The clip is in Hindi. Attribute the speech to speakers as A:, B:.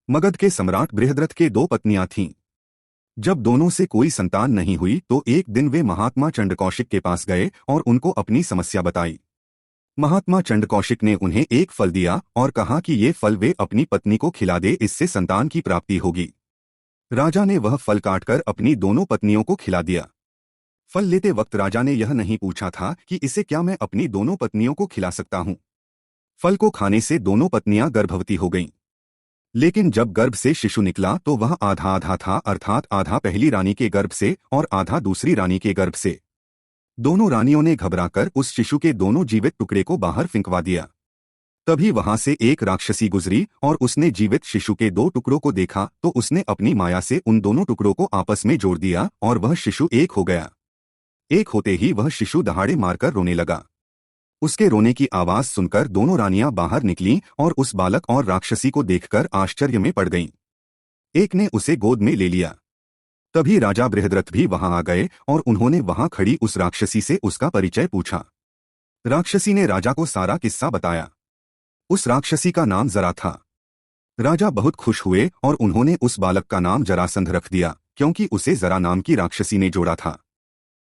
A: मगध के सम्राट बृहद्रथ के दो पत्नियां थीं। जब दोनों से कोई संतान नहीं हुई तो एक दिन वे महात्मा चंडकौशिक के पास गए और उनको अपनी समस्या बताई। महात्मा चंडकौशिक ने उन्हें एक फल दिया और कहा कि ये फल वे अपनी पत्नी को खिला दे, इससे संतान की प्राप्ति होगी। राजा ने वह फल काटकर अपनी दोनों पत्नियों को खिला दिया। फल लेते वक्त राजा ने यह नहीं पूछा था कि इसे क्या मैं अपनी दोनों पत्नियों को खिला सकता हूं। फल को खाने से दोनों पत्नियां गर्भवती हो गईं। लेकिन जब गर्भ से शिशु निकला तो वह आधा आधा था, अर्थात आधा पहली रानी के गर्भ से और आधा दूसरी रानी के गर्भ से। दोनों रानियों ने घबराकर उस शिशु के दोनों जीवित टुकड़े को बाहर फेंकवा दिया। तभी वहां से एक राक्षसी गुजरी और उसने जीवित शिशु के दो टुकड़ों को देखा तो उसने अपनी माया से उन दोनों टुकड़ों को आपस में जोड़ दिया और वह शिशु एक हो गया। एक होते ही वह शिशु दहाड़े मारकर रोने लगा। उसके रोने की आवाज सुनकर दोनों रानियां बाहर निकलीं और उस बालक और राक्षसी को देखकर आश्चर्य में पड़ गईं। एक ने उसे गोद में ले लिया। तभी राजा बृहद्रथ भी वहां आ गए और उन्होंने वहां खड़ी उस राक्षसी से उसका परिचय पूछा। राक्षसी ने राजा को सारा किस्सा बताया। उस राक्षसी का नाम जरा था। राजा बहुत खुश हुए और उन्होंने उस बालक का नाम जरासंध रख दिया, क्योंकि उसे जरा नाम की राक्षसी ने जोड़ा था।